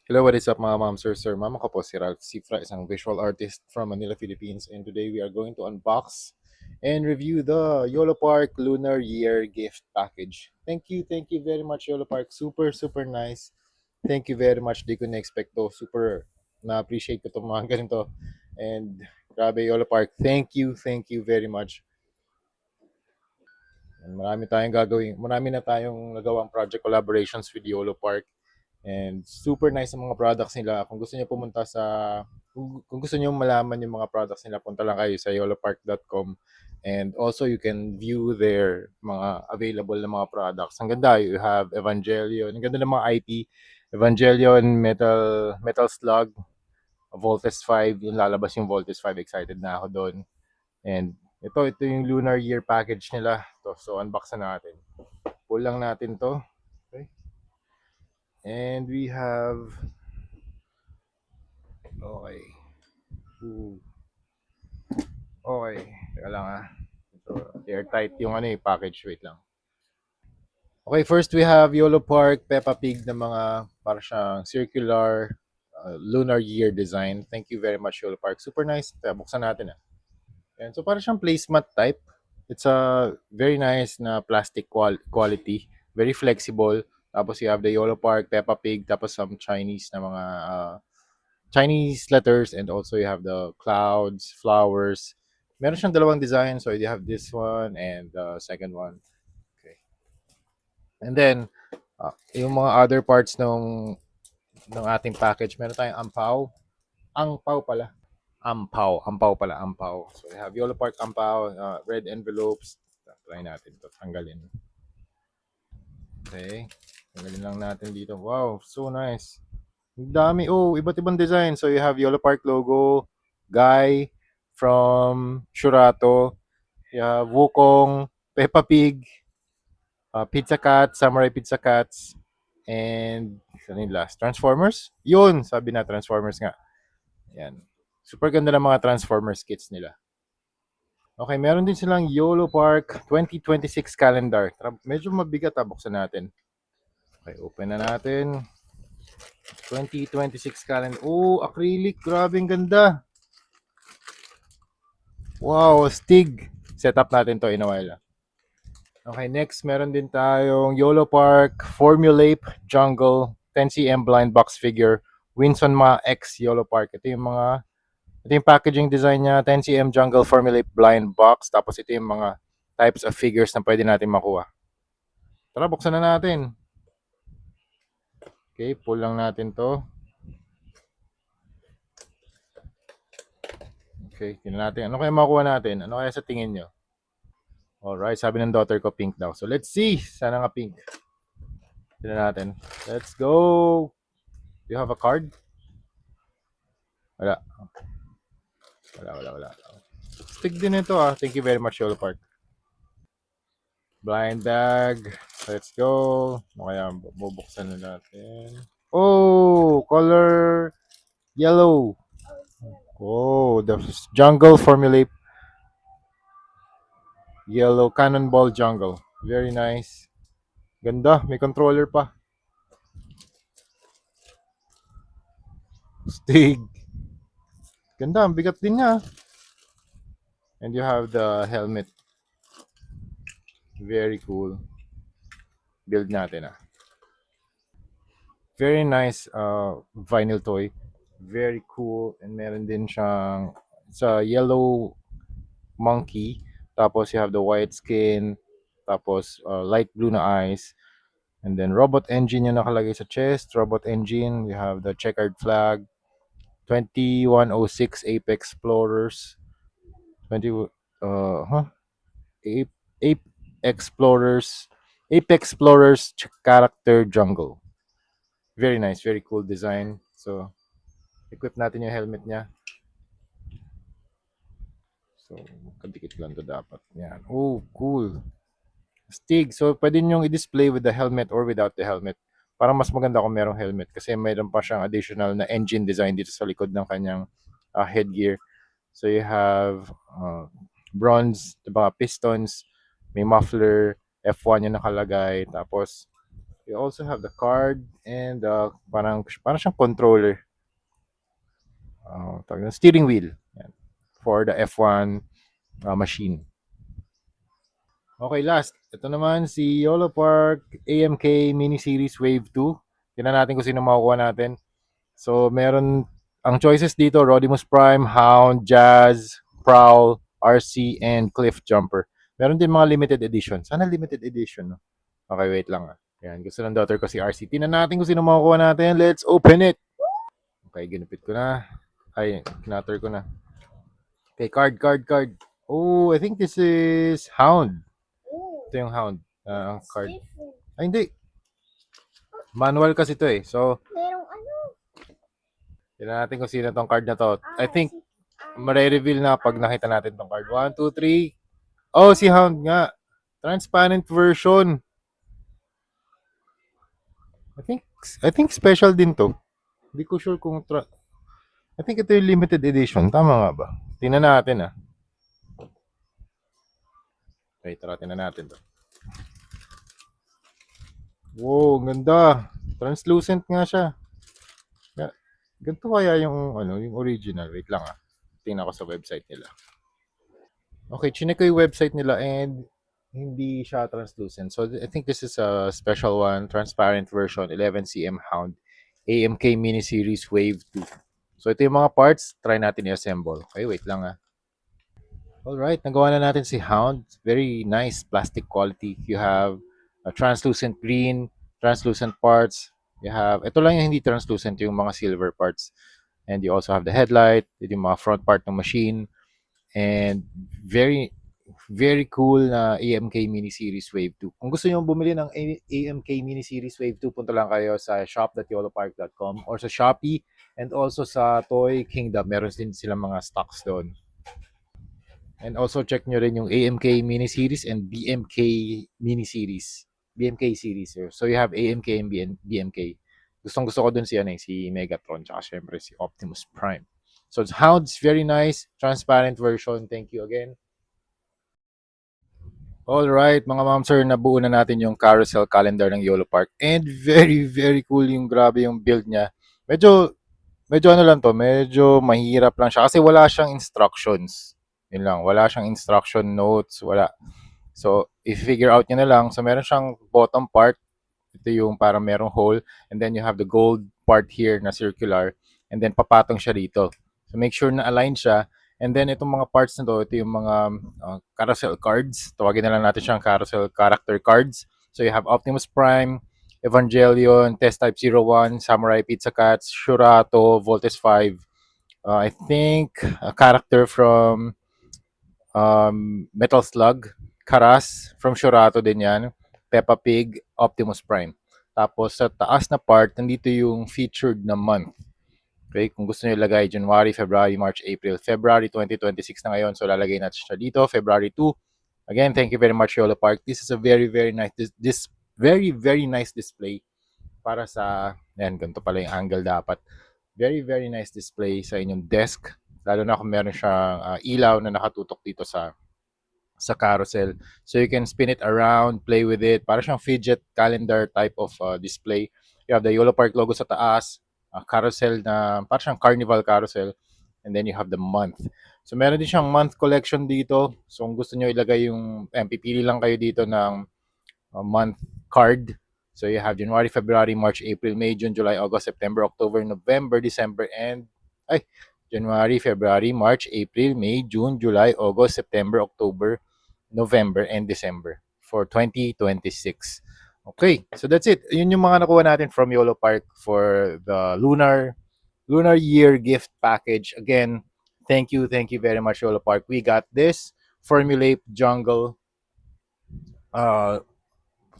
Hello, what is up mga ma'am, sir? Ma'am, ako po si Ralph Cifra, isang visual artist from Manila, Philippines. And today we are going to unbox and review the YOLO Park Lunar Year gift package. Thank you very much YOLO Park. Super, super nice. Thank you very much. Di ko na-expect to. Super na-appreciate ko itong mga ganito. And grabe YOLO Park. Thank you very much. And marami na tayong nagawang project collaborations with YOLO Park. And super nice ang mga products nila. Kung gusto niyo malaman yung mga products nila, punta lang kayo sa yolopark.com. And also you can view their mga available na mga products. Ang ganda, you have Evangelion. Ang ganda ng mga IP. Evangelion, Metal Slug, Voltes 5. Yung lalabas yung Voltes 5. Excited na ako doon. And ito yung Lunar Year package nila. So unbox na natin. Pull lang natin to. Okay. And we have okay. Ooh, okay. Teka lang ah. So, airtight yung package. Wait lang. Okay, first we have YOLO Park, Peppa Pig na mga para siyang circular lunar year design. Thank you very much, YOLO Park. Super nice. Kaya buksan natin ah. Yan. So, para siyang placemat type. It's a very nice na plastic quality. Very flexible. Tapos you have the YOLO Park, Peppa Pig, tapos some Chinese na mga Chinese letters, and also you have the clouds, flowers. Meron siyang dalawang design. So you have this one and the second one. Okay. And then, yung mga other parts ng ating package, meron tayong ampaw. Angpaw pala. Ampaw pala, ampaw. So we have Yolo Park ampaw, red envelopes. Try natin to tanggalin. Okay. Tanggalin lang natin dito. Wow, so nice. Ang dami. Oh, iba't ibang design. So you have Yolo Park logo, Guy from Shurato, you have Wukong, Peppa Pig, Pizza Cat, Samurai Pizza Cats, and ano yung last? Transformers? Yun, sabi na Transformers nga. Yan. Super ganda ng mga Transformers kits nila. Okay, meron din silang YOLO Park 2026 calendar. Medyo mabigat buksan natin. Okay, open na natin. 2026 calendar. Oh, acrylic. Grabe ang ganda. Wow, Stig. Set up natin to in a while. Okay, next meron din tayong YOLO Park Formulape Jungle 10cm blind box figure Winson Ma X YOLO Park. Ito yung packaging design niya, 10cm Jungle Formulape blind box. Tapos ito yung mga types of figures na pwede natin makuha. Tara, buksan na natin. Okay, pull lang natin to. Okay, tingnan natin. Ano kaya makuha natin? Ano kaya sa tingin nyo? Alright, sabi ng daughter ko pink daw. So let's see. Sana nga pink. Tingnan natin. Let's go. Do you have a card? Wala. Wala. Stick din ito ah. Thank you very much, YOLO Park. Blind bag. Let's go. Ano kaya bubuksan na natin? Oh, color yellow. Oh, the jungle formulate yellow cannonball jungle. Very nice. Ganda, may controller pa. Stig. Ganda, ang bigat din niya. And you have the helmet. Very cool. Build natin ah. Very nice vinyl toy. Very cool. And meron din siyang sa yellow monkey. Tapos you have the white skin. Tapos light blue na eyes. And then robot engine yung nakalagay sa chest. Robot engine. You have the checkered flag. 2106 Apex Explorers. 20 Ape, Ape Explorers. Apex Explorers character jungle. Very nice, very cool design. So, equip natin yung helmet niya. So, kadikit lang to dapat. Yan. Oh, cool. Stig. So, pwede nyo i-display with the helmet or without the helmet. Parang mas maganda kung merong helmet kasi mayroon pa siyang additional na engine design dito sa likod ng kanyang headgear. So, you have bronze, diba, pistons, may muffler, F1 yung nakalagay. Tapos, You also have the card and parang siyang controller. Steering wheel. Yan. For the F1 machine. Okay, last. Ito naman si YOLO Park AMK Mini Series Wave 2. Tingnan natin kung sino makukuha natin. So, meron ang choices dito, Rodimus Prime, Hound, Jazz, Prowl, RC, and Cliff Jumper. Meron din mga limited edition. Sana limited edition, no? Okay, wait lang. Yan, gusto ng daughter ko si RC. Tingnan natin kung sino makukuha natin. Let's open it! Okay, ginupit ko na. Ay, kinatter ko na. Okay, card. Oh, I think this is Hound. Ito yung Hound. Card. Ay, hindi. Manual kasi ito eh. So, tignan natin kung sino tong card na to. I think, mare-reveal na pag nakita natin tong card. 1, 2, 3. Oh, si Hound nga. Transparent version. I think, I think special din to. Hindi ko sure kung I think ito yung limited edition. Tama nga ba? Tingnan natin ah. Okay, tara, tingnan natin to. Wow, ganda. Translucent nga siya. Ganito kaya yung original. Wait lang ah. Tingnan ko sa website nila. Okay, chinek ko yung website nila and hindi siya translucent. So I think this is a special one, transparent version, 11 cm Hound, AMK Mini Series Wave 2. So ito yung mga parts, try natin i-assemble. Okay, wait lang ah. Alright, nagawa na natin si Hound. Very nice plastic quality. You have a translucent green, translucent parts. You have, ito lang yung hindi translucent, yung mga silver parts. And you also have the headlight, yung mga front part ng machine. And very, very cool na AMK Mini Series Wave 2. Kung gusto niyo bumili ng AMK Mini Series Wave 2, punta lang kayo sa shop.yolopark.com or sa Shopee and also sa Toy Kingdom. Meron din silang mga stocks doon. And also check nyo rin yung AMK Mini Series and BMK Mini Series. BMK series. So you have AMK and BMK. Gustong gusto ko dun si Megatron tsaka syempre si Optimus Prime. So Hound's very nice, transparent version. Thank you again. All right, mga ma'am sir, nabuo na natin yung carousel calendar ng YOLO Park and very very cool yung grabe yung build niya. Medyo medyo ano lang to, medyo mahirap lang siya kasi wala siyang instructions. Yun lang, wala siyang instruction notes, wala. So, i-figure out nyo na lang. So, meron siyang bottom part. Ito yung parang merong hole. And then you have the gold part here na circular. And then papatong siya dito. So, make sure na align siya. And then itong mga parts na to, ito yung mga carousel cards. Tawagin na lang natin siyang carousel character cards. So, you have Optimus Prime, Evangelion, Test Type 01, Samurai Pizza Cats, Shurato, Voltes 5. I think a character from Metal Slug, Karas from Shurato din yan, Peppa Pig, Optimus Prime. Tapos sa taas na part, nandito yung featured na month. Okay, kung gusto niyo ilagay January, February, March, April, February 2026 na ngayon. So lalagay natin siya dito, February 2. Again, thank you very much YOLO Park. This is a very very nice this very very nice display para sa yan, ganito pala yung angle dapat. Very very nice display sa inyong desk. Lalo na kung meron siyang ilaw na nakatutok dito sa carousel. So you can spin it around, play with it. Para siyang fidget calendar type of display. You have the YOLO Park logo sa taas, carousel na para siyang carnival carousel, and then you have the month. So meron din siyang month collection dito. So kung gusto niyo ilagay yung pipili lang kayo dito ng month card. So you have January, February, March, April, May, June, July, August, September, October, November, December, and ay January, February, March, April, May, June, July, August, September, October, November, and December for 2026. Okay, so that's it. Yun yung mga nakuha natin from YOLO Park for the Lunar Year gift package. Again, thank you very much YOLO Park. We got this Formulate Jungle 10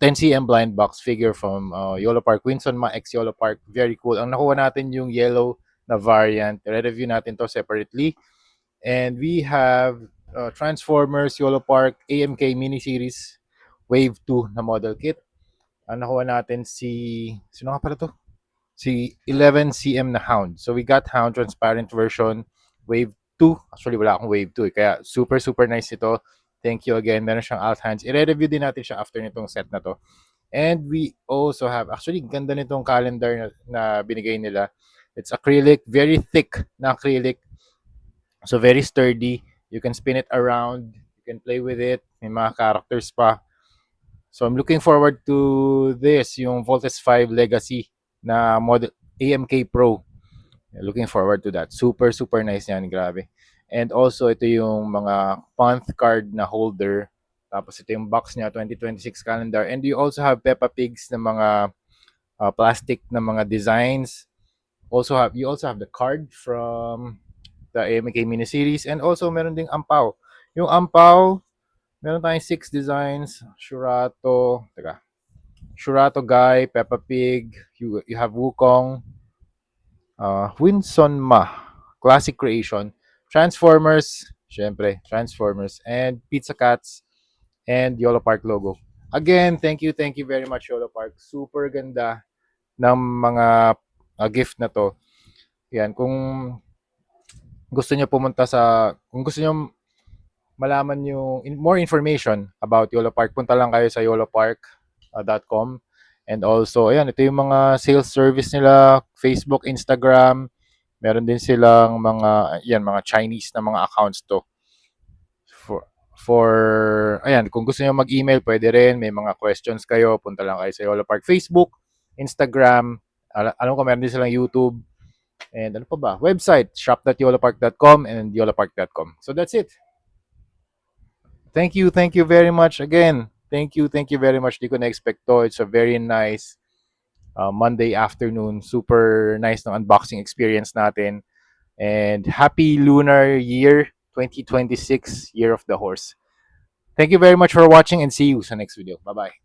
cm blind box figure from YOLO Park. Winson Ma X YOLO Park. Very cool. Ang nakuha natin yung yellow na variant. Re-review natin to separately. And we have Transformers YOLO Park AMK Mini Series Wave 2 na model kit. Ang nakuha natin sino nga pala to? Si 11 cm na Hound. So we got Hound transparent version Wave 2. Actually wala akong Wave 2 kaya super super nice ito. Thank you again. Meron siyang alt hands. I-review din natin siya after nitong set na to. And we also have, actually, ganda nitong calendar na binigay nila. It's acrylic, very thick na acrylic. So very sturdy. You can spin it around. You can play with it. May mga characters pa. So I'm looking forward to this, yung Voltes 5 Legacy na model AMK Pro. Looking forward to that. Super, super nice yan. Grabe. And also, ito yung mga Ponth card na holder. Tapos ito yung box niya, 2026 calendar. And you also have Peppa Pigs na mga plastic na mga designs. You also have the card from the AMK miniseries. And also, meron ding ampaw. Yung ampaw, meron tayong 6 designs. Shurato Guy, Peppa Pig. You have Wukong, Winson Ma, Classic Creation, Transformers, syempre, Transformers, and Pizza Cats, and Yolo Park logo. Again, thank you very much, Yolo Park. Super ganda ng mga gift na to. Yan, kung gusto niyo malaman yung more information about Yolo Park, punta lang kayo sa yolopark.com. And also, ayan, ito yung mga sales service nila, Facebook, Instagram. Meron din silang mga Chinese na mga accounts to. For ayan, kung gusto niyo mag-email, pwede rin. May mga questions kayo, punta lang kayo sa Yolo Park Facebook, Instagram. Alam ko meron din silang YouTube. And ano pa ba? Website, shop.yolopark.com and yolopark.com. So that's it. Thank you very much again. Thank you very much. Di ko na-expect to. It's a very nice Monday afternoon. Super nice ng unboxing experience natin. And happy lunar year 2026, Year of the Horse. Thank you very much for watching and see you sa next video. Bye-bye.